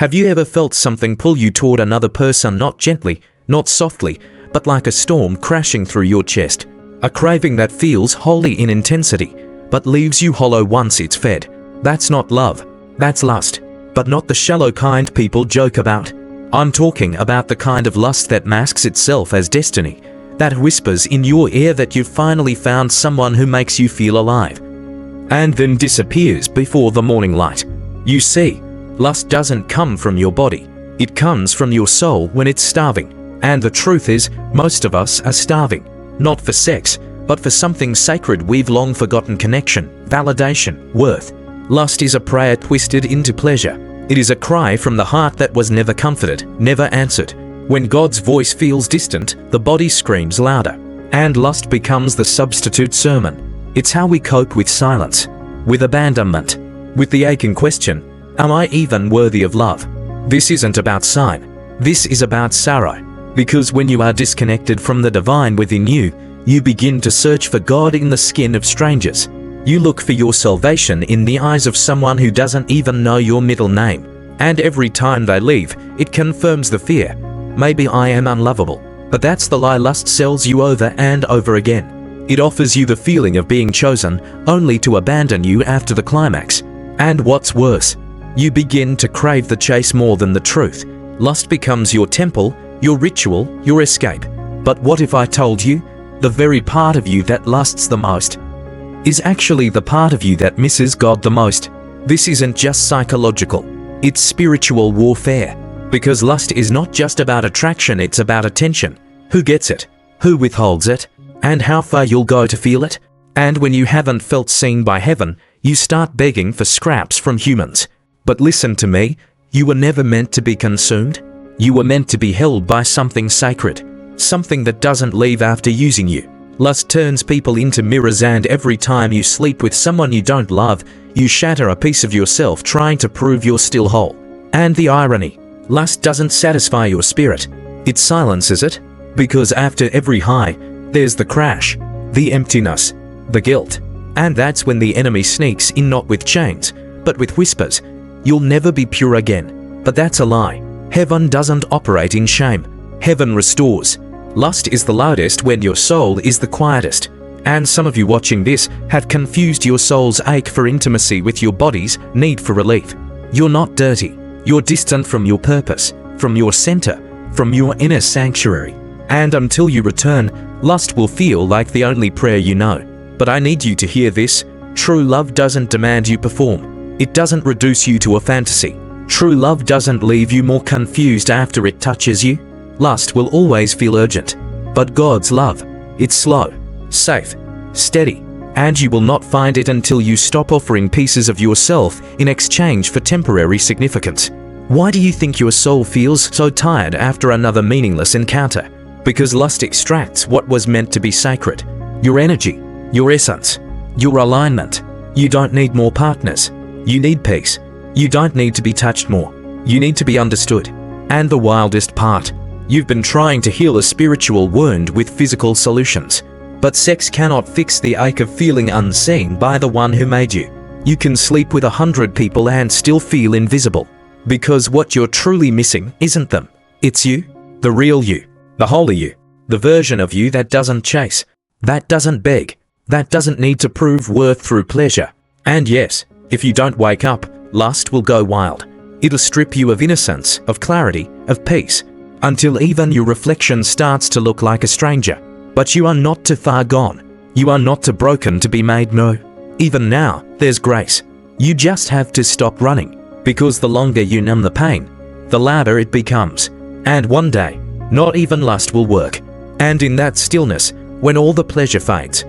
Have you ever felt something pull you toward another person, not gently, not softly, but like a storm crashing through your chest? A craving that feels holy in intensity, but leaves you hollow once it's fed. That's not love, that's lust. But not the shallow kind people joke about. I'm talking about the kind of lust that masks itself as destiny, that whispers in your ear that you've finally found someone who makes you feel alive, and then disappears before the morning light. You see, lust doesn't come from your body, it comes from your soul when it's starving. And the truth is, most of us are starving, not for sex, but for something sacred we've long forgotten: connection, validation, worth. Lust is a prayer twisted into pleasure. It is a cry from the heart that was never comforted, never answered. When God's voice feels distant, the body screams louder, and lust becomes the substitute sermon. It's how we cope with silence, with abandonment, with the aching question, am I even worthy of love? This isn't about sign, this is about sorrow. Because when you are disconnected from the divine within you, you begin to search for God in the skin of strangers. You look for your salvation in the eyes of someone who doesn't even know your middle name. And every time they leave, it confirms the fear. Maybe I am unlovable. But that's the lie lust sells you over and over again. It offers you the feeling of being chosen, only to abandon you after the climax. And what's worse, you begin to crave the chase more than the truth. Lust becomes your temple, your ritual, your escape. But what if I told you, the very part of you that lusts the most is actually the part of you that misses God the most? This isn't just psychological, it's spiritual warfare. Because lust is not just about attraction, it's about attention. Who gets it? Who withholds it? And how far you'll go to feel it? And when you haven't felt seen by heaven, you start begging for scraps from humans. But listen to me, you were never meant to be consumed. You were meant to be held by something sacred, something that doesn't leave after using you. Lust turns people into mirrors, and every time you sleep with someone you don't love, you shatter a piece of yourself trying to prove you're still whole. And the irony, lust doesn't satisfy your spirit, it silences it. Because after every high, there's the crash, the emptiness, the guilt. And that's when the enemy sneaks in, not with chains, but with whispers. You'll never be pure again. But that's a lie. Heaven doesn't operate in shame. Heaven restores. Lust is the loudest when your soul is the quietest. And some of you watching this have confused your soul's ache for intimacy with your body's need for relief. You're not dirty. You're distant from your purpose, from your center, from your inner sanctuary. And until you return, lust will feel like the only prayer you know. But I need you to hear this. True love doesn't demand you perform. It doesn't reduce you to a fantasy. True love doesn't leave you more confused after it touches you. Lust will always feel urgent. But God's love, it's slow, safe, steady, and you will not find it until you stop offering pieces of yourself in exchange for temporary significance. Why do you think your soul feels so tired after another meaningless encounter? Because lust extracts what was meant to be sacred. Your energy, your essence, your alignment. You don't need more partners. You need peace. You don't need to be touched more. You need to be understood. And the wildest part, you've been trying to heal a spiritual wound with physical solutions. But sex cannot fix the ache of feeling unseen by the one who made you. You can sleep with 100 people and still feel invisible. Because what you're truly missing isn't them. It's you, the real you, the holy you, the version of you that doesn't chase, that doesn't beg, that doesn't need to prove worth through pleasure. And yes, if you don't wake up, lust will go wild. It'll strip you of innocence, of clarity, of peace, until even your reflection starts to look like a stranger. But you are not too far gone. You are not too broken to be made new. Even now, there's grace. You just have to stop running, because the longer you numb the pain, the louder it becomes. And one day, not even lust will work. And in that stillness, when all the pleasure fades,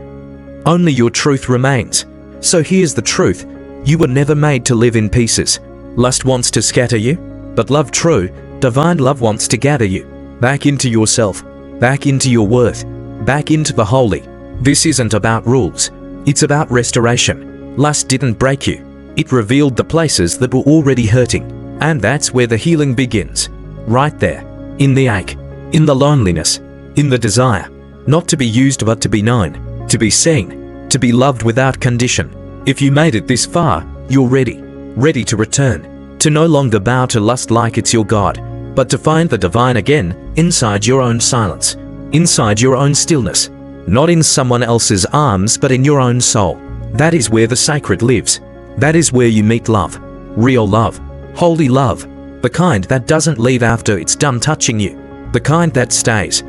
only your truth remains. So here's the truth. You were never made to live in pieces. Lust wants to scatter you, but love, true, divine love, wants to gather you back into yourself, back into your worth, back into the holy. This isn't about rules. It's about restoration. Lust didn't break you. It revealed the places that were already hurting. And that's where the healing begins. Right there. In the ache. In the loneliness. In the desire. Not to be used but to be known. To be seen. To be loved without condition. If you made it this far, you're ready. Ready to return. To no longer bow to lust like it's your God, but to find the divine again inside your own silence, inside your own stillness, not in someone else's arms but in your own soul. That is where the sacred lives. That is where you meet love, real love, holy love, the kind that doesn't leave after it's done touching you, the kind that stays,